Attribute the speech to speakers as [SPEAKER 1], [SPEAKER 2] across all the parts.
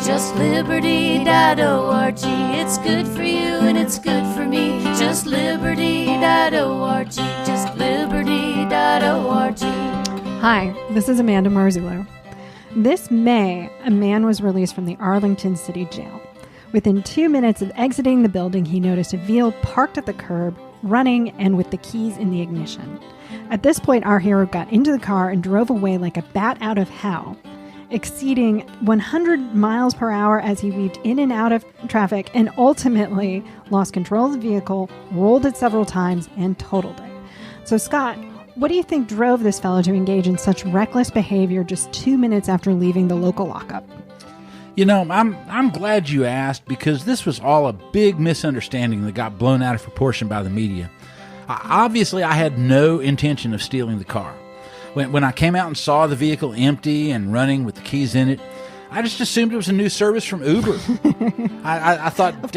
[SPEAKER 1] JustLiberty.org. It's good for you and it's good for me. JustLiberty.org. JustLiberty.org.
[SPEAKER 2] Hi, this is Amanda Marzullo. This May, a man was released from the Arlington City Jail. Within 2 minutes of exiting the building, he noticed a vehicle parked at the curb, running and with the keys in the ignition. At this point, our hero got into the car and drove away like a bat out of hell, exceeding 100 miles per hour as he weaved in and out of traffic and ultimately lost control of the vehicle, rolled it several times, and totaled it. So, Scott, what do you think drove this fellow to engage in such reckless behavior just 2 minutes after leaving the local lockup?
[SPEAKER 3] You know, I'm glad you asked, because this was all a big misunderstanding that got blown out of proportion by the media. Obviously, I had no intention of stealing the car. When I came out and saw the vehicle empty and running with the keys in it, I just assumed it was a new service from Uber. I thought,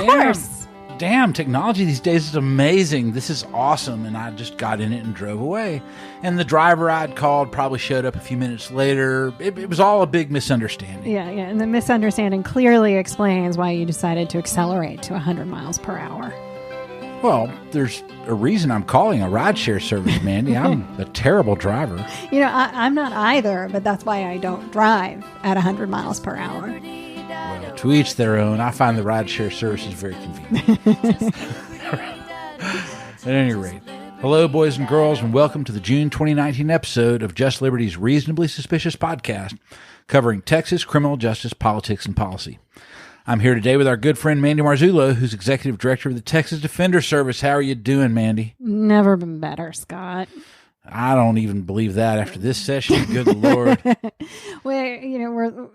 [SPEAKER 3] damn, technology these days is amazing. This is awesome. And I just got in it and drove away. And the driver I'd called probably showed up a few minutes later. It was all a big misunderstanding.
[SPEAKER 2] Yeah. And the misunderstanding clearly explains why you decided to accelerate to 100 miles per hour.
[SPEAKER 3] Well, there's a reason I'm calling a rideshare service, Mandy. I'm a terrible driver.
[SPEAKER 2] You know, I'm not either, but that's why I don't drive at 100 miles per hour.
[SPEAKER 3] Well, to each their own. I find the rideshare service is very convenient. At any rate, hello, boys and girls, and welcome to the June 2019 episode of Just Liberty's Reasonably Suspicious podcast, covering Texas criminal justice, politics, and policy. I'm here today with our good friend Mandy Marzullo, who's Executive Director of the Texas Defender Service. How are you doing, Mandy?
[SPEAKER 2] Never been better, Scott.
[SPEAKER 3] I don't even believe that after this session. Good Lord.
[SPEAKER 2] We're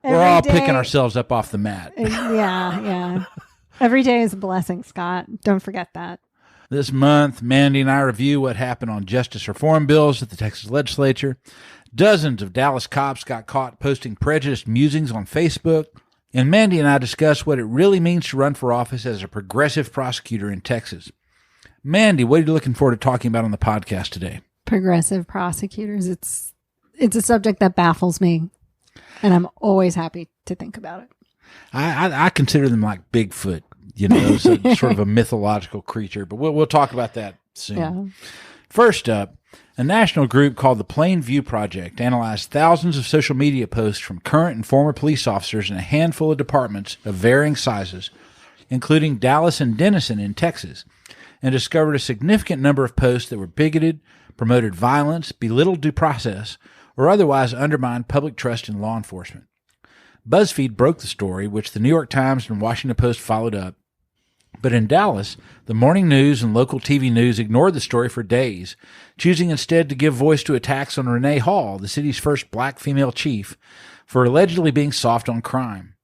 [SPEAKER 3] all picking ourselves up off the mat.
[SPEAKER 2] Yeah. Every day is a blessing, Scott. Don't forget that.
[SPEAKER 3] This month, Mandy and I review what happened on justice reform bills at the Texas legislature. Dozens of Dallas cops got caught posting prejudiced musings on Facebook. And Mandy and I discuss what it really means to run for office as a progressive prosecutor in Texas. Mandy, what are you looking forward to talking about on the podcast today?
[SPEAKER 2] Progressive prosecutors. It's a subject that baffles me, and I'm always happy to think about it.
[SPEAKER 3] I consider them like Bigfoot, so sort of a mythological creature, but we'll talk about that soon.
[SPEAKER 2] Yeah.
[SPEAKER 3] First up, a national group called the Plain View Project analyzed thousands of social media posts from current and former police officers in a handful of departments of varying sizes, including Dallas and Denison in Texas, and discovered a significant number of posts that were bigoted, promoted violence, belittled due process, or otherwise undermined public trust in law enforcement. BuzzFeed broke the story, which the New York Times and Washington Post followed up. But in Dallas, the morning news and local TV news ignored the story for days, choosing instead to give voice to attacks on Renee Hall, the city's first black female chief, for allegedly being soft on crime.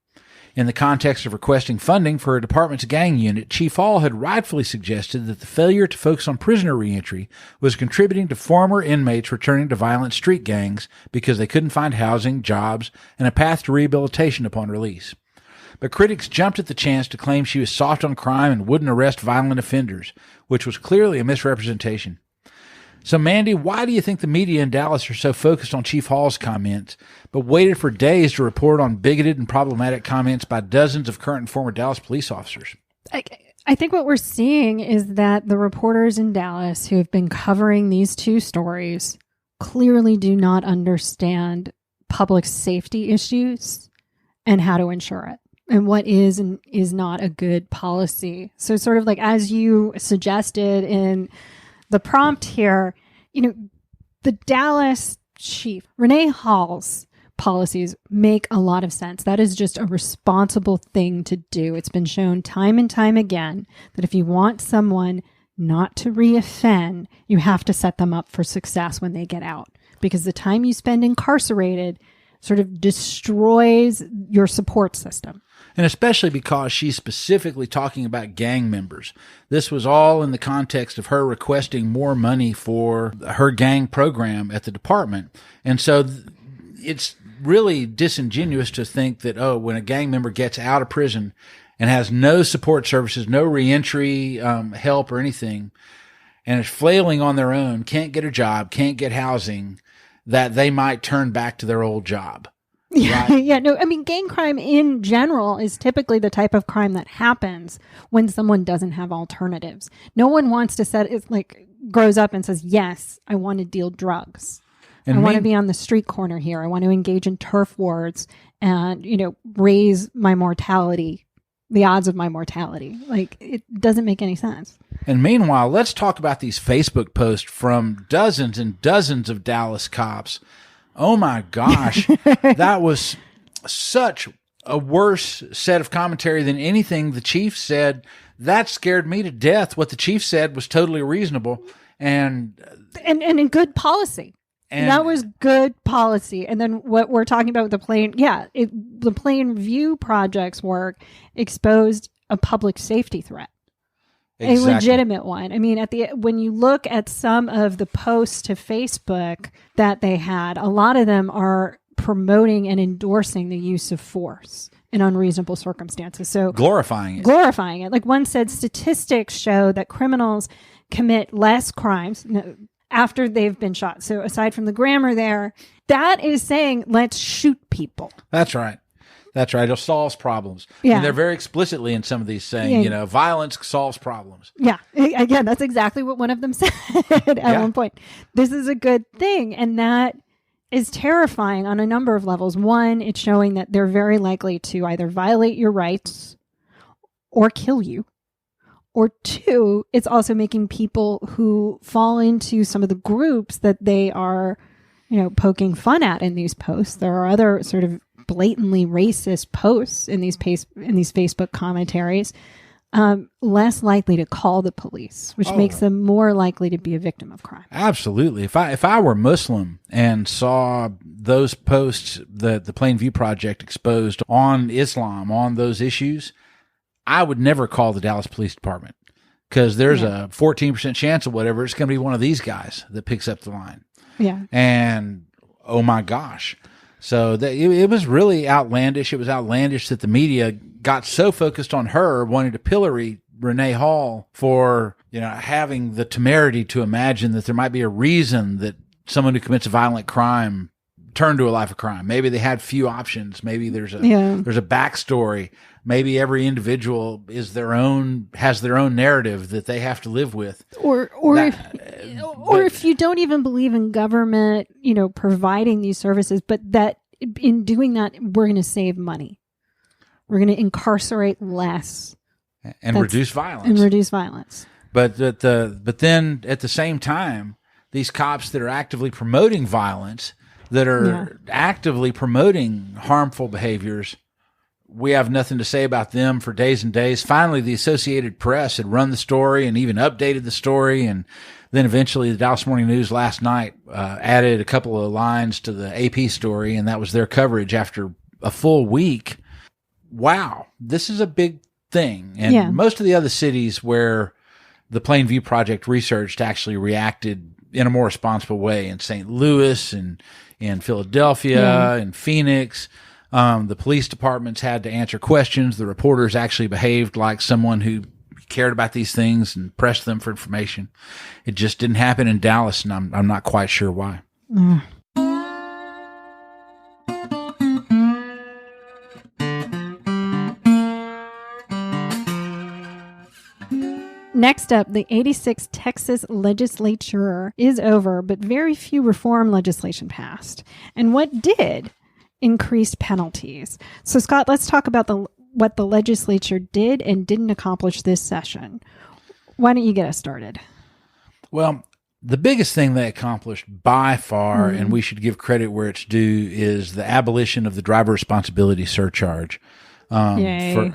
[SPEAKER 3] In the context of requesting funding for her department's gang unit, Chief Hall had rightfully suggested that the failure to focus on prisoner reentry was contributing to former inmates returning to violent street gangs because they couldn't find housing, jobs, and a path to rehabilitation upon release. But critics jumped at the chance to claim she was soft on crime and wouldn't arrest violent offenders, which was clearly a misrepresentation. So, Mandy, why do you think the media in Dallas are so focused on Chief Hall's comments, but waited for days to report on bigoted and problematic comments by dozens of current and former Dallas police officers?
[SPEAKER 2] I think what we're seeing is that the reporters in Dallas who have been covering these two stories clearly do not understand public safety issues and how to ensure it, and what is and is not a good policy. So sort of like as you suggested in the prompt here, the Dallas chief, Renee Hall's policies make a lot of sense. That is just a responsible thing to do. It's been shown time and time again that if you want someone not to reoffend, you have to set them up for success when they get out, because the time you spend incarcerated sort of destroys your support system.
[SPEAKER 3] And especially because she's specifically talking about gang members. This was all in the context of her requesting more money for her gang program at the department. And so it's really disingenuous to think that, when a gang member gets out of prison and has no support services, no reentry help or anything, and is flailing on their own, can't get a job, can't get housing, that they might turn back to their old job.
[SPEAKER 2] Yeah,
[SPEAKER 3] Right.
[SPEAKER 2] yeah, no, I mean, gang crime in general is typically the type of crime that happens when someone doesn't have alternatives. No one wants to grows up and says, yes, I want to deal drugs.
[SPEAKER 3] And
[SPEAKER 2] I want to be on the street corner here. I want to engage in turf wars and, raise my mortality, the odds of my mortality. Like, it doesn't make any sense.
[SPEAKER 3] And meanwhile, let's talk about these Facebook posts from dozens and dozens of Dallas cops. Oh my gosh, that was such a worse set of commentary than anything the chief said. That scared me to death. What the chief said was totally reasonable and
[SPEAKER 2] in good policy. And that was good policy. And then what we're talking about with the Plain View Project's work exposed a public safety threat.
[SPEAKER 3] Exactly.
[SPEAKER 2] A legitimate one. I mean, when you look at some of the posts to Facebook that they had, a lot of them are promoting and endorsing the use of force in unreasonable circumstances. So
[SPEAKER 3] glorifying it.
[SPEAKER 2] Like one said, statistics show that criminals commit less crimes after they've been shot. So aside from the grammar there, that is saying, let's shoot people.
[SPEAKER 3] That's right. That's right. It solves problems.
[SPEAKER 2] Yeah.
[SPEAKER 3] And they're very explicitly in some of these saying, violence solves problems.
[SPEAKER 2] Yeah. Again, that's exactly what one of them said at one point. This is a good thing. And that is terrifying on a number of levels. One, it's showing that they're very likely to either violate your rights or kill you. Or two, it's also making people who fall into some of the groups that they are, poking fun at in these posts. There are other sort of blatantly racist posts in these Facebook commentaries, less likely to call the police, which makes them more likely to be a victim of crime.
[SPEAKER 3] Absolutely. If I were Muslim and saw those posts that the Plain View Project exposed on Islam, on those issues, I would never call the Dallas Police Department because there's a 14% chance of whatever. It's going to be one of these guys that picks up the line. Yeah. And oh my gosh. So it was really outlandish. It was outlandish that the media got so focused on her wanting to pillory Renee Hall for, having the temerity to imagine that there might be a reason that someone who commits a violent crime turned to a life of crime. Maybe they had few options. Maybe there's a backstory. Maybe every individual has their own narrative that they have to live with. Or
[SPEAKER 2] if you don't even believe in government, providing these services, but that in doing that, we're going to save money. We're going to incarcerate less
[SPEAKER 3] and reduce violence. But then at the same time, these cops that are actively promoting violence, that are actively promoting harmful behaviors, we have nothing to say about them for days and days. Finally, the Associated Press had run the story and even updated the story. And then eventually the Dallas Morning News last night added a couple of lines to the AP story, and that was their coverage after a full week. Wow, this is a big thing. And most of the other cities where the Plain View Project researched actually reacted in a more responsible way, in St. Louis and in Philadelphia and Phoenix. The police departments had to answer questions. The reporters actually behaved like someone who cared about these things and pressed them for information. It just didn't happen in Dallas, and I'm not quite sure why.
[SPEAKER 2] Next up, the 86th Texas legislature is over, but very few reform legislation passed. And what did? Increased penalties. So, Scott, let's talk about what the legislature did and didn't accomplish this session. Why don't you get us started?
[SPEAKER 3] Well, the biggest thing they accomplished by far, and we should give credit where it's due, is the abolition of the driver responsibility surcharge.
[SPEAKER 2] Yay.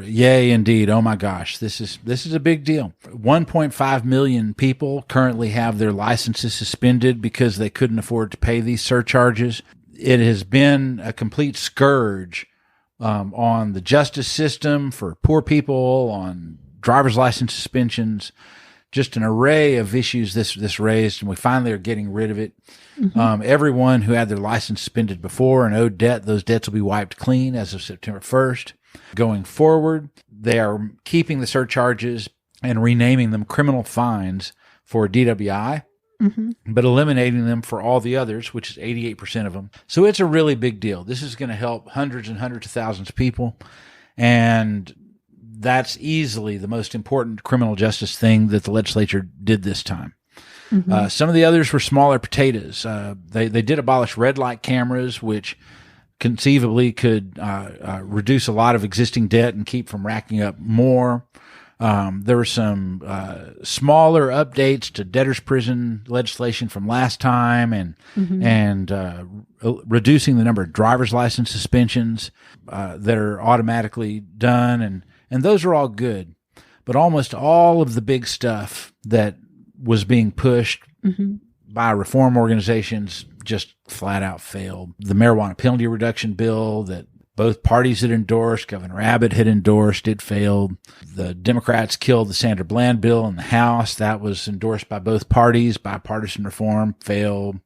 [SPEAKER 3] Yay, indeed. Oh my gosh. This is a big deal. 1.5 million people currently have their licenses suspended because they couldn't afford to pay these surcharges. It has been a complete scourge on the justice system for poor people, on driver's license suspensions, just an array of issues this raised, and we finally are getting rid of it. Everyone who had their license suspended before and owed debt, those debts will be wiped clean as of September 1st. Going forward, they are keeping the surcharges and renaming them criminal fines for DWI. but eliminating them for all the others, which is 88% of them. So it's a really big deal. This is going to help hundreds and hundreds of thousands of people. And that's easily the most important criminal justice thing that the legislature did this time. Some of the others were smaller potatoes. They did abolish red light cameras, which conceivably could reduce a lot of existing debt and keep from racking up more. There were some smaller updates to debtors' prison legislation from last time, and reducing the number of driver's license suspensions that are automatically done, and those are all good. But almost all of the big stuff that was being pushed by reform organizations just flat out failed. The marijuana penalty reduction bill that both parties had endorsed, Governor Abbott had endorsed, it failed. The Democrats killed the Sandra Bland bill in the House. That was endorsed by both parties. Bipartisan reform failed.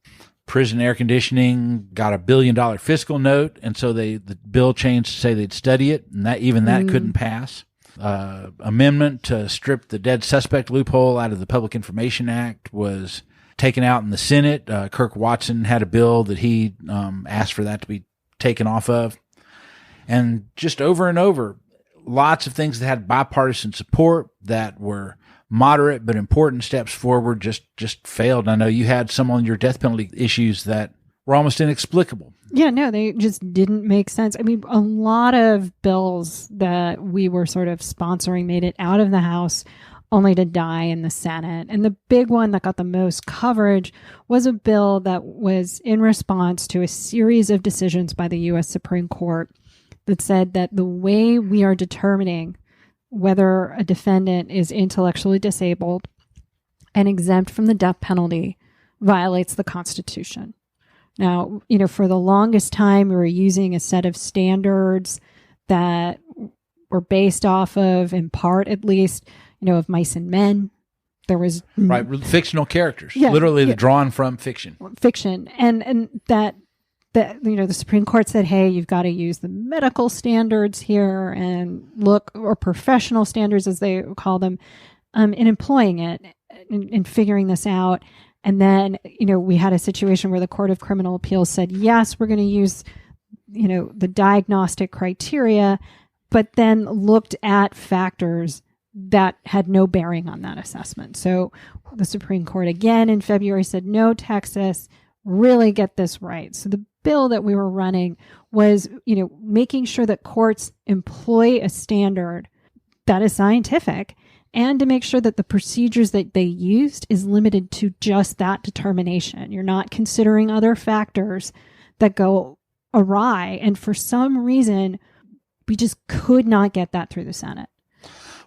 [SPEAKER 3] Prison air conditioning got $1 billion fiscal note, and so the bill changed to say they'd study it, and that couldn't pass. Amendment to strip the dead suspect loophole out of the Public Information Act was taken out in the Senate. Kirk Watson had a bill that he asked for that to be taken off of. And just over and over, lots of things that had bipartisan support that were moderate but important steps forward just failed. I know you had some on your death penalty issues that were almost inexplicable.
[SPEAKER 2] Yeah, no, they just didn't make sense. I mean, a lot of bills that we were sort of sponsoring made it out of the House only to die in the Senate. And the big one that got the most coverage was a bill that was in response to a series of decisions by the U.S. Supreme Court that said that the way we are determining whether a defendant is intellectually disabled and exempt from the death penalty violates the Constitution. Now, for the longest time, we were using a set of standards that were based off of, in part at least, of mice and men. There was
[SPEAKER 3] fictional characters, literally drawn from fiction.
[SPEAKER 2] And that the Supreme Court said, hey, you've got to use the medical standards here or professional standards, as they call them, in employing it, in figuring this out. And then, we had a situation where the Court of Criminal Appeals said, yes, we're going to use, the diagnostic criteria, but then looked at factors that had no bearing on that assessment. So the Supreme Court again in February said, no, Texas, really get this right. So the bill that we were running was, making sure that courts employ a standard that is scientific, and to make sure that the procedures that they used is limited to just that determination. You're not considering other factors that go awry. And for some reason, we just could not get that through the Senate.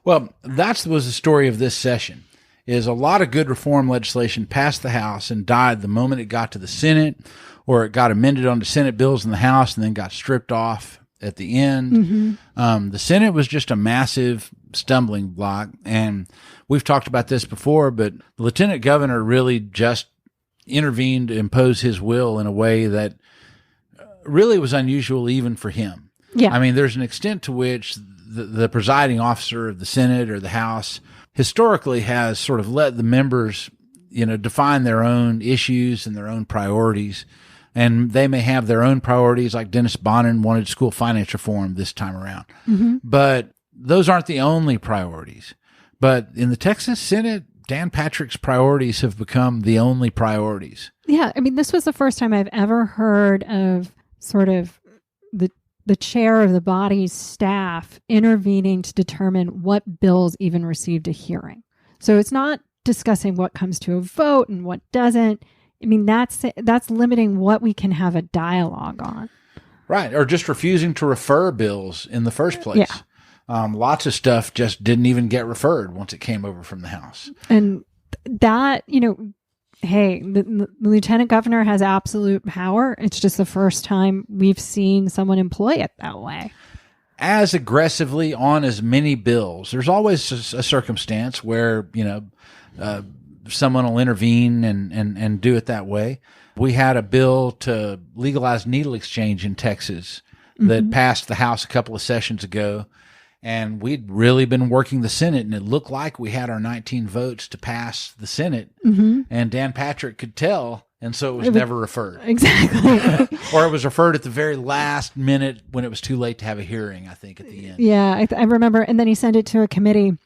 [SPEAKER 3] Well, that was the story of this session, is a lot of good reform legislation passed the House and died the moment it got to the Senate, or it got amended onto Senate bills in the House and then got stripped off at the end. The Senate was just a massive stumbling block. And we've talked about this before, but the lieutenant governor really just intervened to impose his will in a way that really was unusual even for him.
[SPEAKER 2] Yeah.
[SPEAKER 3] I mean, there's an extent to which the presiding officer of the Senate or the House historically has sort of let the members, define their own issues and their own priorities. And they may have their own priorities, like Dennis Bonnen wanted school finance reform this time around. But those aren't the only priorities. But in the Texas Senate, Dan Patrick's priorities have become the only priorities.
[SPEAKER 2] Yeah, I mean, this was the first time I've ever heard of sort of the chair of the body's staff intervening to determine what bills even received a hearing. So it's not discussing what comes to a vote and what doesn't. I mean, that's limiting what we can have a dialogue on.
[SPEAKER 3] Right. Or just refusing to refer bills in the first place.
[SPEAKER 2] Yeah.
[SPEAKER 3] Lots of stuff just didn't even get referred once it came over from the House.
[SPEAKER 2] And that, hey, the lieutenant governor has absolute power. It's just the first time we've seen someone employ it that way.
[SPEAKER 3] As aggressively on as many bills. There's always a circumstance where, someone will intervene and do it that way. We had a bill to legalize needle exchange in Texas that passed the House a couple of sessions ago. And we'd really been working the Senate, and it looked like we had our 19 votes to pass the Senate. And Dan Patrick could tell, and so it was never referred.
[SPEAKER 2] Exactly.
[SPEAKER 3] Or it was referred at the very last minute when it was too late to have a hearing, I think, at the end.
[SPEAKER 2] Yeah, I remember. And then he sent it to a committee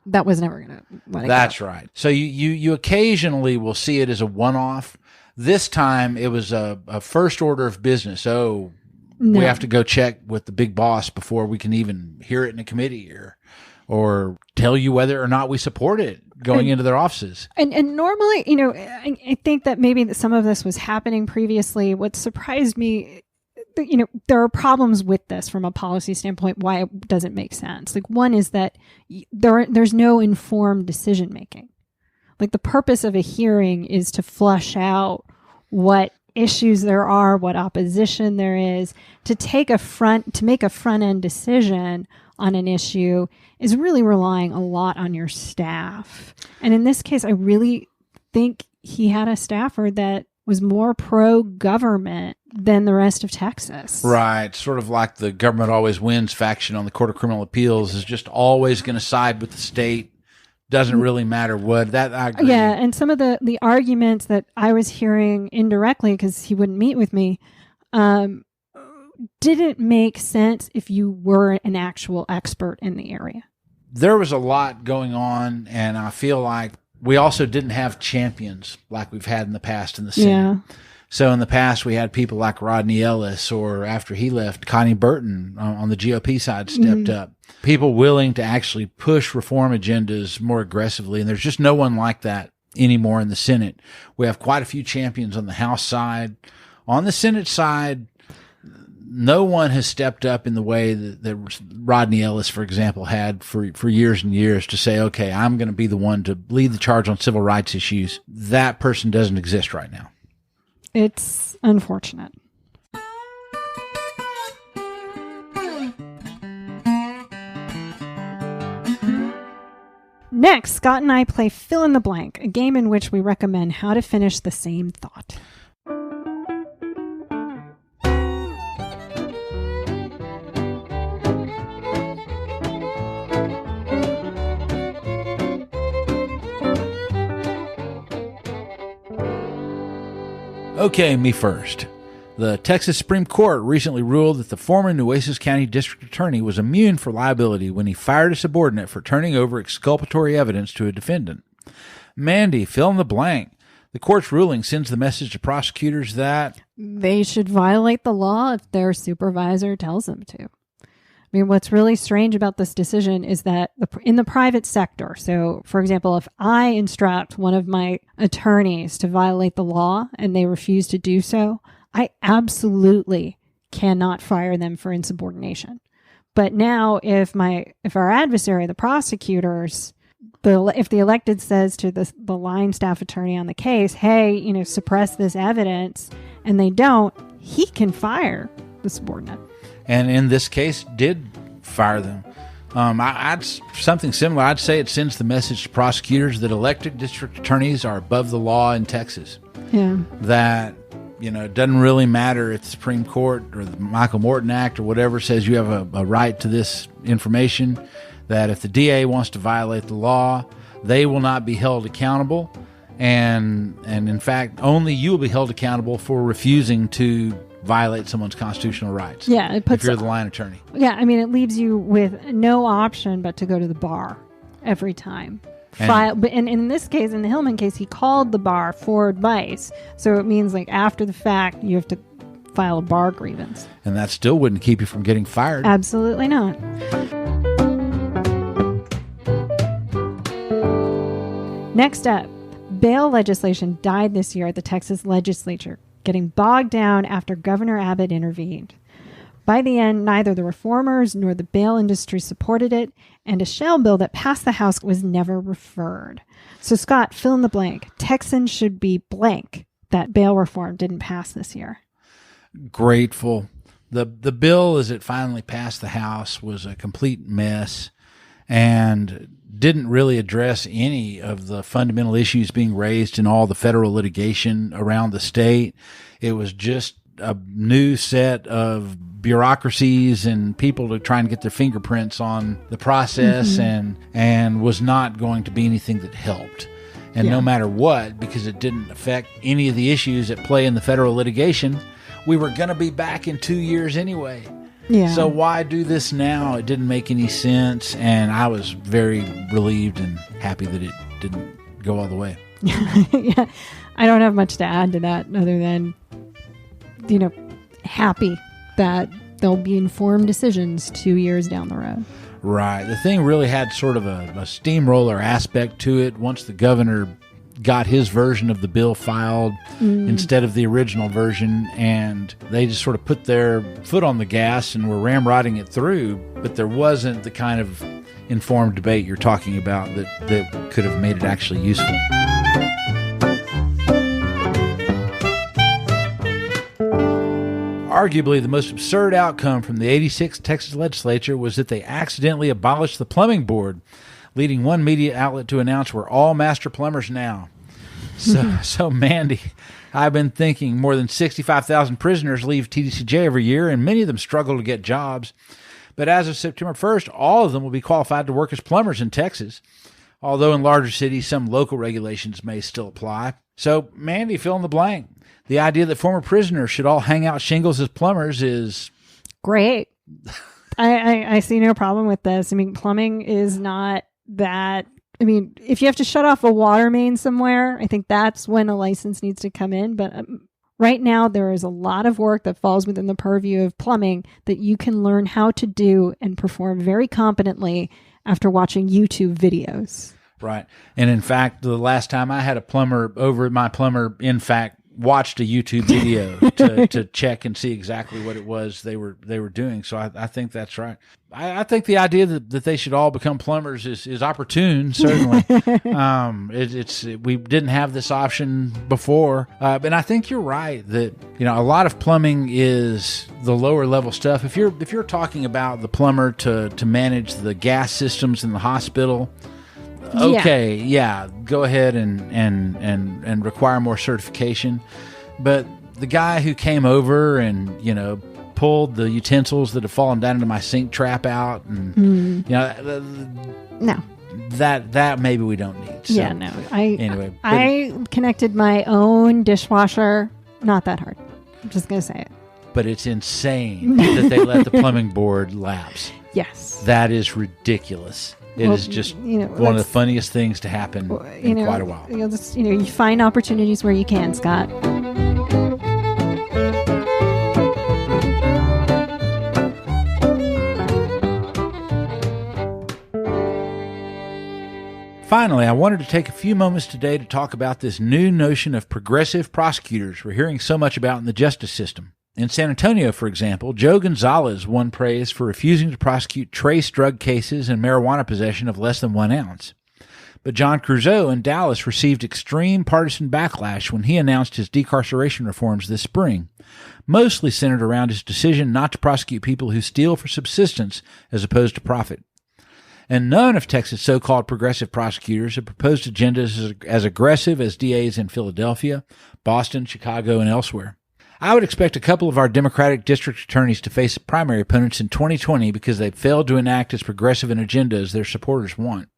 [SPEAKER 2] that was never going to let it
[SPEAKER 3] That's
[SPEAKER 2] go.
[SPEAKER 3] right. So you occasionally will see it as a one-off. This time it was a first order of business. Oh,
[SPEAKER 2] No.
[SPEAKER 3] we have to go check with the big boss before we can even hear it in a committee or tell you whether or not we support it going into their offices.
[SPEAKER 2] And normally, I think that maybe some of this was happening previously. What surprised me, there are problems with this from a policy standpoint, why it doesn't make sense. Like, one is that there's no informed decision making. Like, the purpose of a hearing is to flush out what issues there are, what opposition there is. To make a front end decision on an issue is really relying a lot on your staff. And in this case, I really think he had a staffer that was more pro-government than the rest of Texas.
[SPEAKER 3] Right. Sort of like the government always wins faction on the Court of Criminal Appeals is just always going to side with the state. Doesn't really matter what. That I agree.
[SPEAKER 2] Yeah, and some of the arguments that I was hearing indirectly, because he wouldn't meet with me, didn't make sense if you were an actual expert in the area.
[SPEAKER 3] There was a lot going on, and I feel like we also didn't have champions like we've had in the past in the Senate.
[SPEAKER 2] Yeah.
[SPEAKER 3] So in the past, we had people like Rodney Ellis, or after he left, Connie Burton on the GOP side stepped up. People willing to actually push reform agendas more aggressively, and there's just no one like that anymore in the Senate. We have quite a few champions on the House side. On the Senate side, no one has stepped up in the way that Rodney Ellis, for example, had for years and years to say, okay, I'm going to be the one to lead the charge on civil rights issues. That person doesn't exist right now.
[SPEAKER 2] It's unfortunate. Next, Scott and I play Fill in the Blank, a game in which we recommend how to finish the same thought.
[SPEAKER 3] Okay, me first. The Texas Supreme Court recently ruled that the former Nueces County District Attorney was immune for liability when he fired a subordinate for turning over exculpatory evidence to a defendant. Mandy, fill in the blank. The court's ruling sends the message to prosecutors that
[SPEAKER 2] they should violate the law if their supervisor tells them to. I mean, what's really strange about this decision is that in the private sector, so for example, if I instruct one of my attorneys to violate the law and they refuse to do so, I absolutely cannot fire them for insubordination. But now if our adversary, the prosecutors, if the elected says to the line staff attorney on the case, hey, suppress this evidence, and they don't, he can fire the subordinate.
[SPEAKER 3] And in this case, did fire them. I'd something similar. I'd say it sends the message to prosecutors that elected district attorneys are above the law in Texas.
[SPEAKER 2] Yeah.
[SPEAKER 3] That, it doesn't really matter if the Supreme Court or the Michael Morton Act or whatever says you have a right to this information, that if the DA wants to violate the law, they will not be held accountable. And in fact, only you will be held accountable for refusing to violate someone's constitutional rights.
[SPEAKER 2] Yeah,
[SPEAKER 3] if you're the line attorney.
[SPEAKER 2] Yeah, I mean, it leaves you with no option but to go to the bar every time. But in this case, in the Hillman case, he called the bar for advice. So it means after the fact, you have to file a bar grievance.
[SPEAKER 3] And that still wouldn't keep you from getting fired.
[SPEAKER 2] Absolutely not. Next up, bail legislation died this year at the Texas legislature, getting bogged down after Governor Abbott intervened. By the end, neither the reformers nor the bail industry supported it, and a shell bill that passed the House was never referred. So, Scott, fill in the blank. Texans should be blank that bail reform didn't pass this year.
[SPEAKER 3] Grateful. The bill, as it finally passed the House, was a complete mess and didn't really address any of the fundamental issues being raised in all the federal litigation around the state. It was just a new set of bureaucracies and people to try and get their fingerprints on the process, and was not going to be anything that helped. And no matter what, because it didn't affect any of the issues at play in the federal litigation, we were going to be back in 2 years anyway.
[SPEAKER 2] Yeah.
[SPEAKER 3] So why do this now? It didn't make any sense, and I was very relieved and happy that it didn't go all the way.
[SPEAKER 2] Yeah, I don't have much to add to that other than, happy that there'll be informed decisions 2 years down the road.
[SPEAKER 3] Right. The thing really had sort of a steamroller aspect to it once the governor got his version of the bill filed instead of the original version, and they just sort of put their foot on the gas and were ramrodding it through, but there wasn't the kind of informed debate you're talking about that could have made it actually useful. Arguably, the most absurd outcome from the 86 Texas legislature was that they accidentally abolished the plumbing board, leading one media outlet to announce we're all master plumbers now. So Mandy, I've been thinking more than 65,000 prisoners leave TDCJ every year, and many of them struggle to get jobs. But as of September 1st, all of them will be qualified to work as plumbers in Texas, although in larger cities, some local regulations may still apply. So, Mandy, fill in the blank. The idea that former prisoners should all hang out shingles as plumbers is...
[SPEAKER 2] Great. I see no problem with this. I mean, plumbing is not that... I mean, if you have to shut off a water main somewhere, I think that's when a license needs to come in. But right now, there is a lot of work that falls within the purview of plumbing that you can learn how to do and perform very competently after watching YouTube videos.
[SPEAKER 3] Right. And in fact, the last time I had a plumber over, my plumber, in fact, watched a YouTube video to check and see exactly what it was they were doing. So I think that's right. I think the idea that they should all become plumbers is opportune, certainly. We didn't have this option before. And I think you're right that, a lot of plumbing is the lower level stuff. If you're talking about the plumber to manage the gas systems in the hospital, okay, yeah, go ahead and require more certification. But the guy who came over and, pulled the utensils that have fallen down into my sink trap out, and,
[SPEAKER 2] no.
[SPEAKER 3] That maybe we don't need. So,
[SPEAKER 2] yeah, no.
[SPEAKER 3] Anyway.
[SPEAKER 2] I connected my own dishwasher. Not that hard. I'm just going to say it.
[SPEAKER 3] But it's insane that they let the plumbing board lapse.
[SPEAKER 2] Yes. That
[SPEAKER 3] That is ridiculous. It is just one of the funniest things to happen in quite a while.
[SPEAKER 2] You find opportunities where you can, Scott.
[SPEAKER 3] Finally, I wanted to take a few moments today to talk about this new notion of progressive prosecutors we're hearing so much about in the justice system. In San Antonio, for example, Joe Gonzalez won praise for refusing to prosecute trace drug cases and marijuana possession of less than 1 ounce. But John Creuzot in Dallas received extreme partisan backlash when he announced his decarceration reforms this spring, mostly centered around his decision not to prosecute people who steal for subsistence as opposed to profit. And none of Texas' so-called progressive prosecutors have proposed agendas as aggressive as DAs in Philadelphia, Boston, Chicago, and elsewhere. I would expect a couple of our Democratic district attorneys to face primary opponents in 2020 because they've failed to enact as progressive an agenda as their supporters want.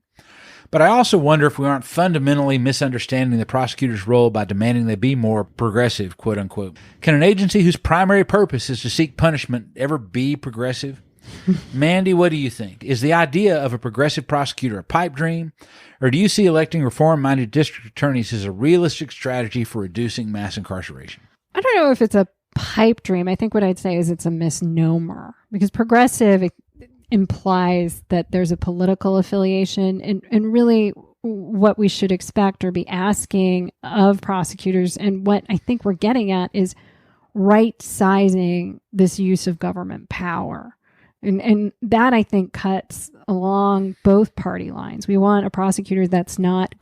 [SPEAKER 3] But I also wonder if we aren't fundamentally misunderstanding the prosecutor's role by demanding they be more progressive, quote unquote. Can an agency whose primary purpose is to seek punishment ever be progressive? Mandy, what do you think? Is the idea of a progressive prosecutor a pipe dream, or do you see electing reform-minded district attorneys as a realistic strategy for reducing mass incarceration?
[SPEAKER 2] I don't know if it's a pipe dream. I think what I'd say is it's a misnomer, because progressive implies that there's a political affiliation, and really what we should expect or be asking of prosecutors, and what I think we're getting at, is right-sizing this use of government power. And that, I think, cuts along both party lines. We want a prosecutor that's not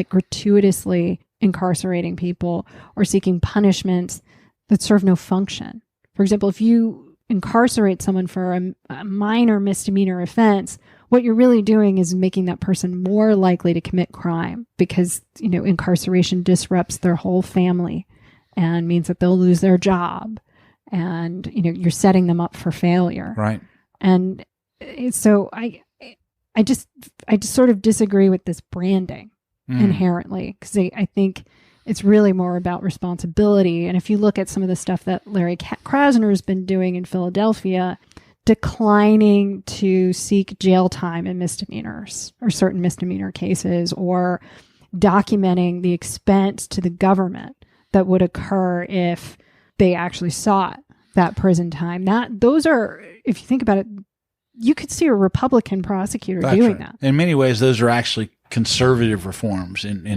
[SPEAKER 2] gratuitously incarcerating people or seeking punishments that serve no function. For example, if you incarcerate someone for a minor misdemeanor offense, what you're really doing is making that person more likely to commit crime, because, incarceration disrupts their whole family and means that they'll lose their job. and you're setting them up for failure.
[SPEAKER 3] Right.
[SPEAKER 2] And so I just sort of disagree with this branding inherently, because I think it's really more about responsibility. And if you look at some of the stuff that Larry Krasner has been doing in Philadelphia, declining to seek jail time in misdemeanors or certain misdemeanor cases, or documenting the expense to the government that would occur if they actually sought that prison time. Those are, if you think about it, you could see a Republican prosecutor doing that.
[SPEAKER 3] In many ways, those are actually conservative reforms in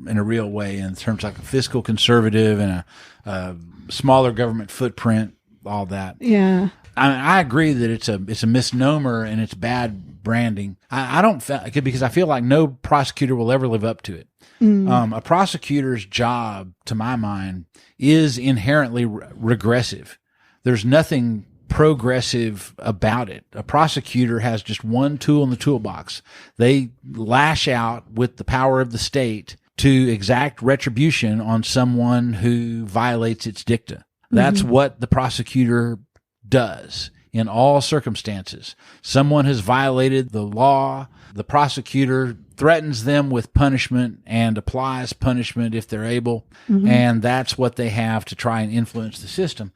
[SPEAKER 3] a real way, in terms of like a fiscal conservative and a smaller government footprint, all that.
[SPEAKER 2] Yeah.
[SPEAKER 3] I agree that it's a misnomer and it's bad branding. I don't because I feel like no prosecutor will ever live up to it. A prosecutor's job, to my mind, is inherently regressive. There's nothing progressive about it. A prosecutor has just one tool in the toolbox. They lash out with the power of the state to exact retribution on someone who violates its dicta. That's what the prosecutor does in all circumstances. Someone has violated the law. The prosecutor threatens them with punishment and applies punishment if they're able. And that's what they have to try and influence the system.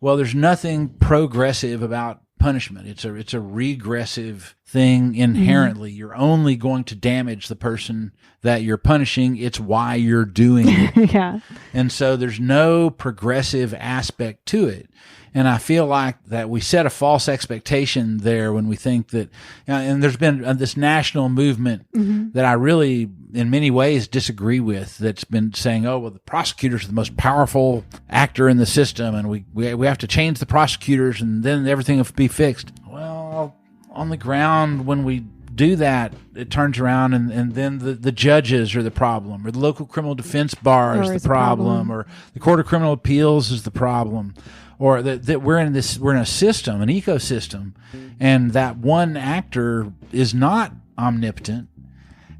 [SPEAKER 3] Well, there's nothing progressive about punishment. It's a regressive thing inherently. You're only going to damage the person that you're punishing. It's why you're doing it.
[SPEAKER 2] Yeah.
[SPEAKER 3] And so there's no progressive aspect to it. And I feel like that we set a false expectation there when we think that, and there's been this national movement that I really, in many ways, disagree with, that's been saying, oh, well, the prosecutors are the most powerful actor in the system, and we have to change the prosecutors, and then everything will be fixed. Well, on the ground, when we do that, it turns around and then the judges are the problem, or the local criminal defense bar is the problem, or the Court of Criminal Appeals is the problem. Or that we're in a system, an ecosystem, and that one actor is not omnipotent,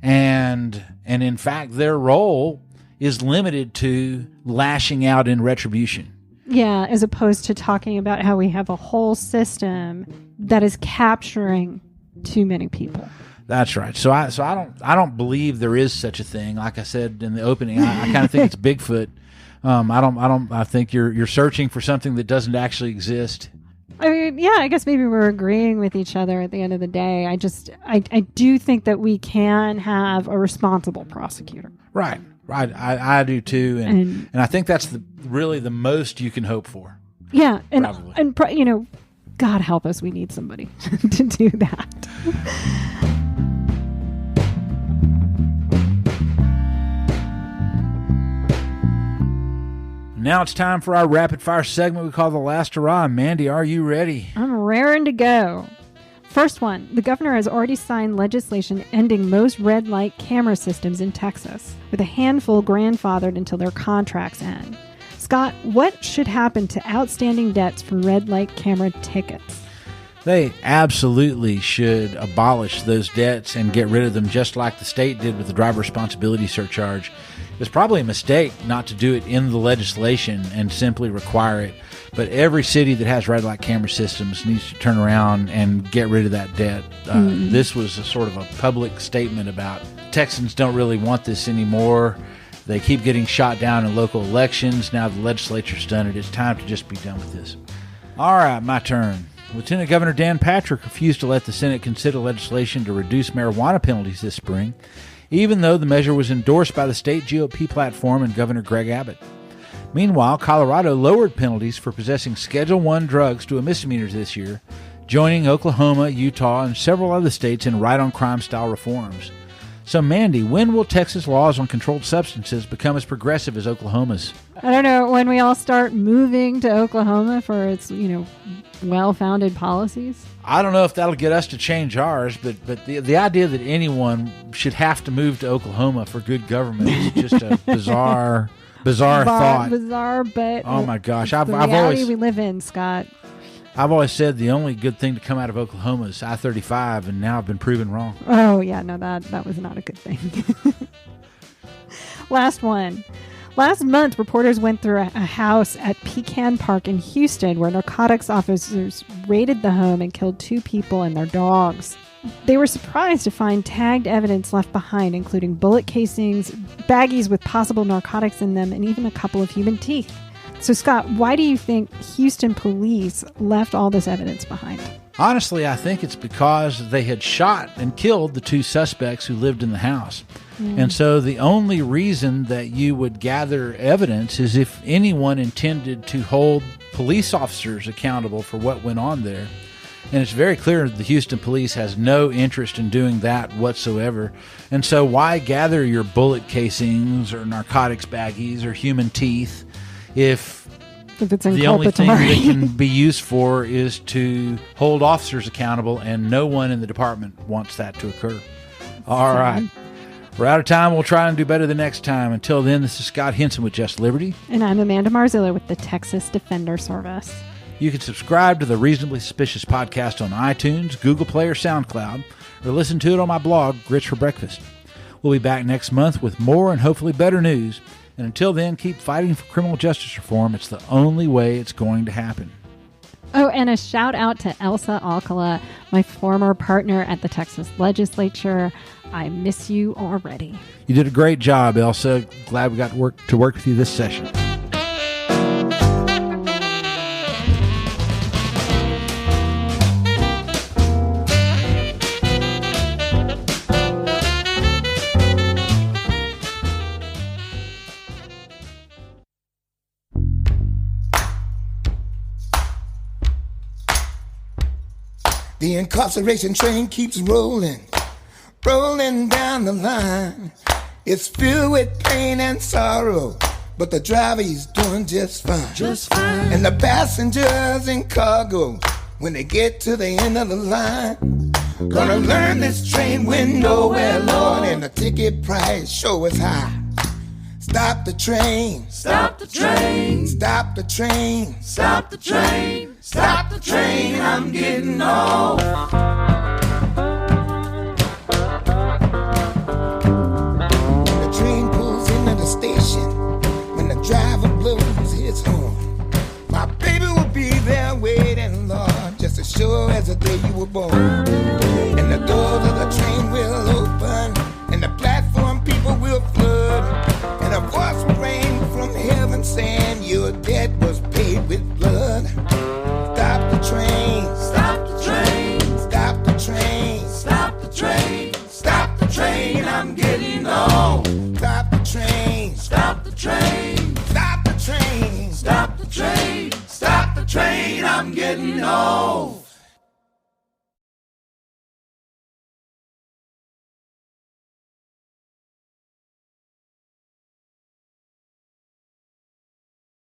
[SPEAKER 3] and in fact their role is limited to lashing out in retribution.
[SPEAKER 2] Yeah, as opposed to talking about how we have a whole system that is capturing tha many people.
[SPEAKER 3] That's right. So I don't believe there is such a thing. Like I said in the opening, I kind of think it's Bigfoot. I think you're searching for something that doesn't actually exist.
[SPEAKER 2] I mean, yeah, I guess maybe we're agreeing with each other at the end of the day. I do think that we can have a responsible prosecutor.
[SPEAKER 3] Right. I do too. And I think that's really the most you can hope for.
[SPEAKER 2] Yeah. And God help us, we need somebody to do that.
[SPEAKER 3] Now it's time for our rapid fire segment we call the Last Hurrah. Mandy, are you ready?
[SPEAKER 2] I'm raring to go. First one, the governor has already signed legislation ending most red light camera systems in Texas, with a handful grandfathered until their contracts end. Scott, what should happen to outstanding debts for red light camera tickets?
[SPEAKER 3] They absolutely should abolish those debts and get rid of them, just like the state did with the driver responsibility surcharge. It's probably a mistake not to do it in the legislation and simply require it. But every city that has red light camera systems needs to turn around and get rid of that debt. This was a sort of a public statement about Texans don't really want this anymore. They keep getting shot down in local elections. Now the legislature's done it. It's time to just be done with this. All right, my turn. Lieutenant Governor Dan Patrick refused to let the Senate consider legislation to reduce marijuana penalties this spring, even though the measure was endorsed by the state GOP platform and Governor Greg Abbott. Meanwhile, Colorado lowered penalties for possessing Schedule I drugs to a misdemeanor this year, joining Oklahoma, Utah, and several other states in right-on-crime style reforms. So, Mandy, when will Texas laws on controlled substances become as progressive as Oklahoma's?
[SPEAKER 2] I don't know, when we all start moving to Oklahoma for its, well-founded policies?
[SPEAKER 3] I don't know if that'll get us to change ours, but the idea that anyone should have to move to Oklahoma for good government is just a bizarre thought.
[SPEAKER 2] Bizarre, but
[SPEAKER 3] oh my gosh,
[SPEAKER 2] the reality we live in, Scott.
[SPEAKER 3] I've always said the only good thing to come out of Oklahoma is I-35, and now I've been proven wrong.
[SPEAKER 2] Oh yeah, no, that was not a good thing. Last one. Last month, reporters went through a house at Pecan Park in Houston where narcotics officers raided the home and killed 2 people and their dogs. They were surprised to find tagged evidence left behind, including bullet casings, baggies with possible narcotics in them, and even a couple of human teeth. So, Scott, why do you think Houston police left all this evidence behind?
[SPEAKER 3] Honestly, I think it's because they had shot and killed the 2 suspects who lived in the house. And so the only reason that you would gather evidence is if anyone intended to hold police officers accountable for what went on there. And it's very clear the Houston police has no interest in doing that whatsoever. And so why gather your bullet casings or narcotics baggies or human teeth if
[SPEAKER 2] it's
[SPEAKER 3] the only thing that can be used for is to hold officers accountable, and no one in the department wants that to occur? All right. We're out of time. We'll try and do better the next time. Until then, this is Scott Henson with Just Liberty.
[SPEAKER 2] And I'm Amanda Marzillo with the Texas Defender Service.
[SPEAKER 3] You can subscribe to the Reasonably Suspicious podcast on iTunes, Google Play, or SoundCloud, or listen to it on my blog, Grits for Breakfast. We'll be back next month with more and hopefully better news. And until then, keep fighting for criminal justice reform. It's the only way it's going to happen.
[SPEAKER 2] Oh, and a shout out to Elsa Alcala, my former partner at the Texas legislature. I miss you already.
[SPEAKER 3] You did a great job, Elsa. Glad we got to work with you this session.
[SPEAKER 4] The incarceration train keeps rolling down the line. It's filled with pain and sorrow, but the driver is doing just fine. And the passengers and cargo, when they get to the end of the line, gonna learn this train went nowhere, Lord, and the ticket price sure is high. Stop the train. Stop the train. Stop the train. Stop the train. Stop the train. I'm getting old. When the train pulls into the station, when the driver blows his horn, my baby will be there waiting, Lord, just as sure as the day you were born. And the doors of the train will open, and the platform people will flood. And a voice will rain from heaven saying your debt was paid with blood. Stop the train. Stop the train. Stop the train. Stop the train. Stop the train. I'm getting old. Stop the train. Stop the train. Stop the train. Stop the train. Stop the train. I'm getting old.